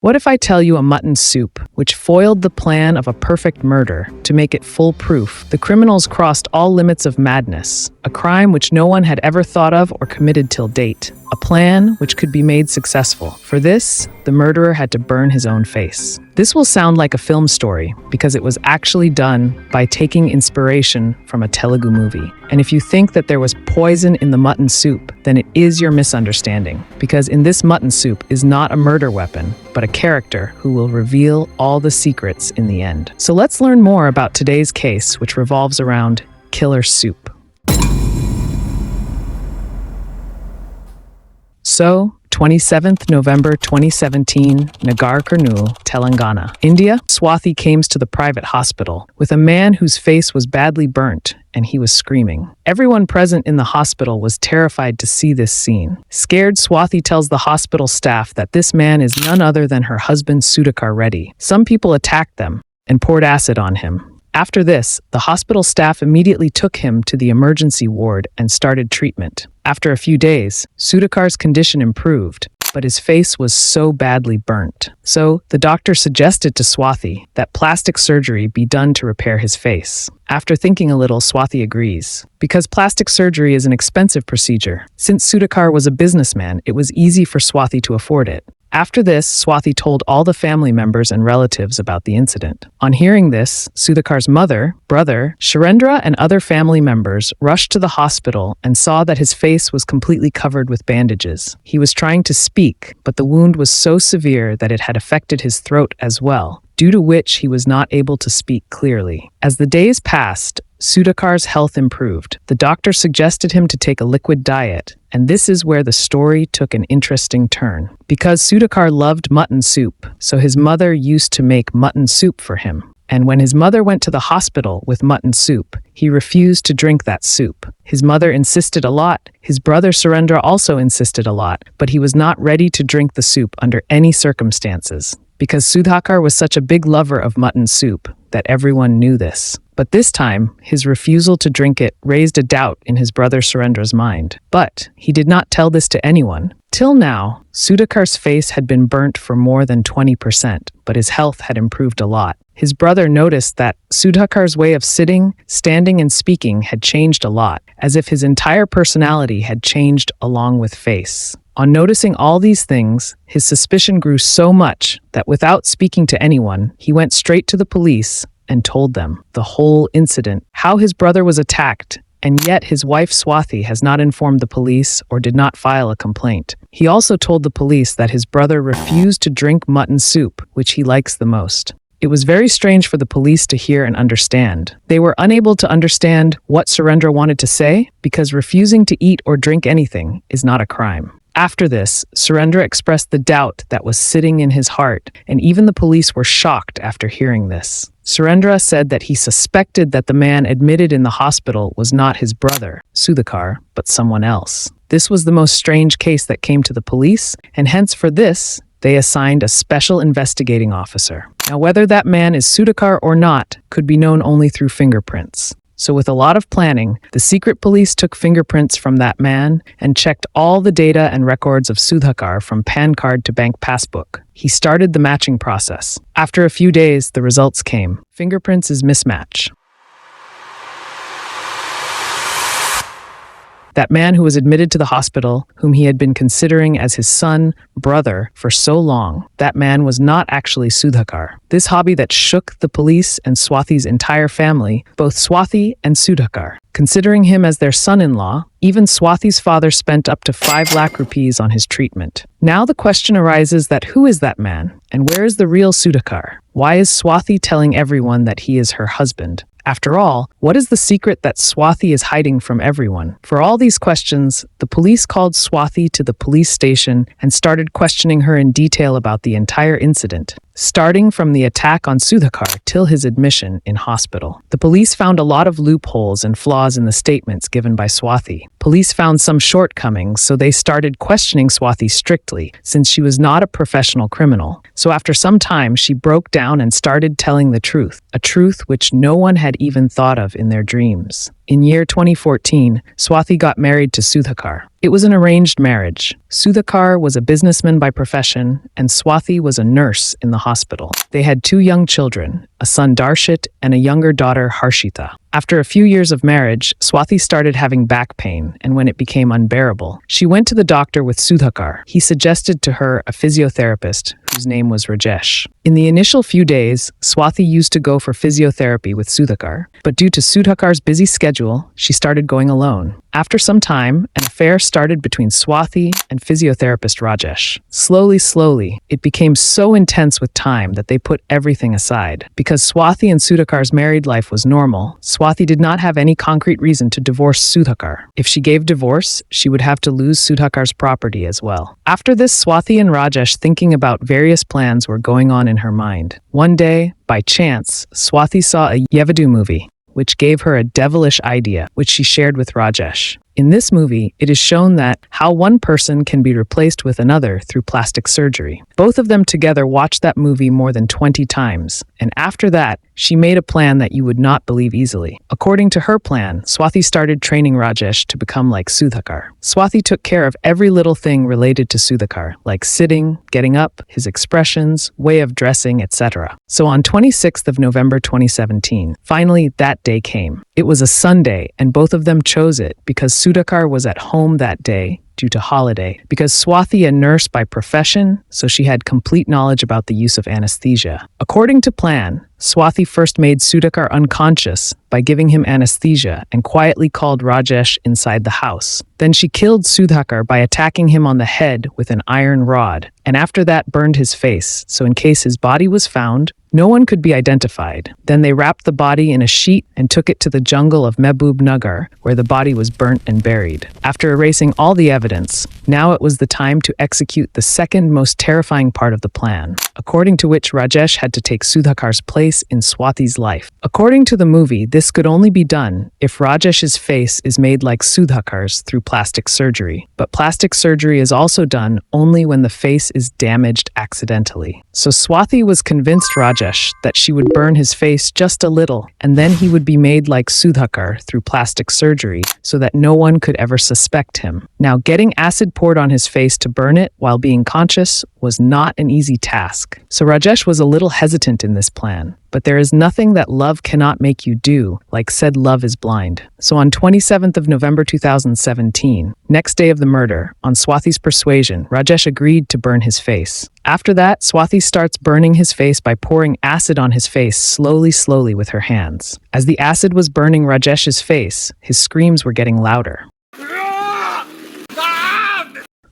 What if I tell you a mutton soup, which foiled the plan of a perfect murder to make it foolproof? The criminals crossed all limits of madness, a crime which no one had ever thought of or committed till date, a plan which could be made successful. For this, the murderer had to burn his own face. This will sound like a film story because it was actually done by taking inspiration from a Telugu movie. And if you think that there was poison in the mutton soup, then it is your misunderstanding, because in this mutton soup is not a murder weapon, but a character who will reveal all the secrets in the end. So let's learn more about today's case, which revolves around killer soup. So, 27th November 2017, Nagar Kurnool, Telangana, India. Swathi came to the private hospital with a man whose face was badly burnt and he was screaming. Everyone present in the hospital was terrified to see this scene. Scared, Swathi tells the hospital staff that this man is none other than her husband Sudharkar Reddy. Some people attacked them and poured acid on him. After this, the hospital staff immediately took him to the emergency ward and started treatment. After a few days, Sudharkar's condition improved, but his face was so badly burnt. So, the doctor suggested to Swathi that plastic surgery be done to repair his face. After thinking a little, Swathi agrees. Because plastic surgery is an expensive procedure, since Sudharkar was a businessman, it was easy for Swathi to afford it. After this, Swathi told all the family members and relatives about the incident. On hearing this, Sudharkar's mother, brother, Sharendra, and other family members rushed to the hospital and saw that his face was completely covered with bandages. He was trying to speak, but the wound was so severe that it had affected his throat as well, due to which he was not able to speak clearly. As the days passed, Sudharkar's health improved. The doctor suggested him to take a liquid diet, and this is where the story took an interesting turn. Because Sudharkar loved mutton soup, so his mother used to make mutton soup for him. And when his mother went to the hospital with mutton soup, he refused to drink that soup. His mother insisted a lot. His brother Surendra also insisted a lot, but he was not ready to drink the soup under any circumstances, because Sudharkar was such a big lover of mutton soup that everyone knew this. But this time, his refusal to drink it raised a doubt in his brother Surendra's mind. But he did not tell this to anyone. Till now, Sudharkar's face had been burnt for more than 20%, but his health had improved a lot. His brother noticed that Sudharkar's way of sitting, standing, and speaking had changed a lot, as if his entire personality had changed along with face. On noticing all these things, his suspicion grew so much that without speaking to anyone, he went straight to the police and told them the whole incident, how his brother was attacked, and yet his wife Swathi has not informed the police or did not file a complaint. He also told the police that his brother refused to drink mutton soup, which he likes the most. It was very strange for the police to hear and understand. They were unable to understand what Surendra wanted to say because refusing to eat or drink anything is not a crime. After this, Surendra expressed the doubt that was sitting in his heart, and even the police were shocked after hearing this. Surendra said that he suspected that the man admitted in the hospital was not his brother, Sudharkar, but someone else. This was the most strange case that came to the police, and hence for this, they assigned a special investigating officer. Now, whether that man is Sudharkar or not could be known only through fingerprints. So with a lot of planning, the secret police took fingerprints from that man and checked all the data and records of Sudharkar from PAN card to bank passbook. He started the matching process. After a few days, the results came. Fingerprints is mismatch. That man who was admitted to the hospital, whom he had been considering as his son, brother, for so long, that man was not actually Sudharkar. This hobby that shook the police and Swathi's entire family, both Swathi and Sudharkar. Considering him as their son-in-law, even Swathi's father spent up to 5 lakh rupees on his treatment. Now the question arises that who is that man, and where is the real Sudharkar? Why is Swathi telling everyone that he is her husband? After all, what is the secret that Swathi is hiding from everyone? For all these questions, the police called Swathi to the police station and started questioning her in detail about the entire incident, starting from the attack on Sudharkar till his admission in hospital. The police found a lot of loopholes and flaws in the statements given by Swathi. Police found some shortcomings, so they started questioning Swathi strictly, since she was not a professional criminal. So after some time, she broke down and started telling the truth, a truth which no one had even thought of in their dreams. In year 2014, Swathi got married to Sudharkar. It was an arranged marriage. Sudharkar was a businessman by profession, and Swathi was a nurse in the hospital. They had 2 young children, a son Darshit and a younger daughter Harshita. After a few years of marriage, Swathi started having back pain, and when it became unbearable, she went to the doctor with Sudharkar. He suggested to her a physiotherapist whose name was Rajesh. In the initial few days, Swathi used to go for physiotherapy with Sudharkar, but due to Sudharkar's busy schedule, she started going alone. After some time, an affair started between Swathi and physiotherapist Rajesh. Slowly, it became so intense with time that they put everything aside. Because Swathi and Sudharkar's married life was normal, Swathi did not have any concrete reason to divorce Sudharkar. If she gave divorce, she would have to lose Sudharkar's property as well. After this, Swathi and Rajesh thinking about various plans were going on in her mind. One day, by chance, Swathi saw a Yevidu movie, which gave her a devilish idea, which she shared with Rajesh. In this movie, it is shown that how one person can be replaced with another through plastic surgery. Both of them together watched that movie more than 20 times, and after that, she made a plan that you would not believe easily. According to her plan, Swathi started training Rajesh to become like Sudharkar. Swathi took care of every little thing related to Sudharkar, like sitting, getting up, his expressions, way of dressing, etc. So on 26th of November 2017, finally that day came. It was a Sunday, and both of them chose it because Sudharkar was at home that day due to holiday. Because Swathi a nurse by profession, so she had complete knowledge about the use of anesthesia. According to plan, Swathi first made Sudharkar unconscious by giving him anesthesia and quietly called Rajesh inside the house. Then she killed Sudharkar by attacking him on the head with an iron rod, and after that burned his face, so in case his body was found, no one could be identified. Then they wrapped the body in a sheet and took it to the jungle of Mehboob Nagar, where the body was burnt and buried. After erasing all the evidence, now it was the time to execute the second most terrifying part of the plan, according to which Rajesh had to take Sudharkar's place in Swathi's life. According to the movie, this could only be done if Rajesh's face is made like Sudharkar's through plastic surgery. But plastic surgery is also done only when the face is damaged accidentally. So Swathi was convinced Rajesh that she would burn his face just a little, and then he would be made like Sudharkar through plastic surgery so that no one could ever suspect him. Now, getting acid poured on his face to burn it while being conscious was not an easy task. So Rajesh was a little hesitant in this plan. But there is nothing that love cannot make you do, like said love is blind. So on 27th of November 2017, next day of the murder, on Swathi's persuasion, Rajesh agreed to burn his face. After that, Swathi starts burning his face by pouring acid on his face slowly with her hands. As the acid was burning Rajesh's face, his screams were getting louder.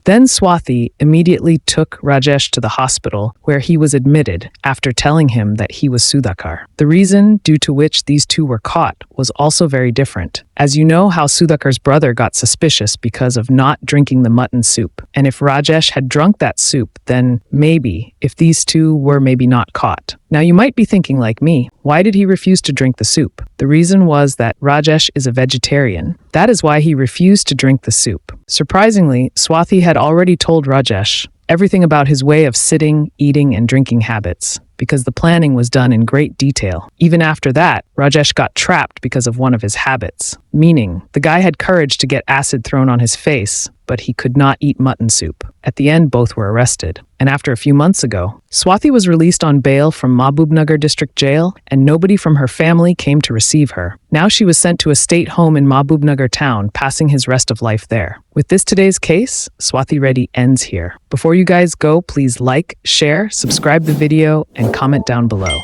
Then Swathi immediately took Rajesh to the hospital where he was admitted after telling him that he was Sudharkar. The reason due to which these two were caught was also very different. As you know how Sudharkar's brother got suspicious because of not drinking the mutton soup. And if Rajesh had drunk that soup, then maybe, if these two were maybe not caught. Now you might be thinking like me, why did he refuse to drink the soup? The reason was that Rajesh is a vegetarian. That is why he refused to drink the soup. Surprisingly, Swathi had already told Rajesh everything about his way of sitting, eating, and drinking habits, because the planning was done in great detail. Even after that, Rajesh got trapped because of one of his habits, meaning the guy had courage to get acid thrown on his face, but he could not eat mutton soup. At the end, both were arrested. And after a few months ago, Swathi was released on bail from Mehboob District Jail, and nobody from her family came to receive her. Now she was sent to a state home in Mehboob town, passing his rest of life there. With this today's case, Sudharkar Reddy ends here. Before you guys go, please like, share, subscribe the video, and comment down below.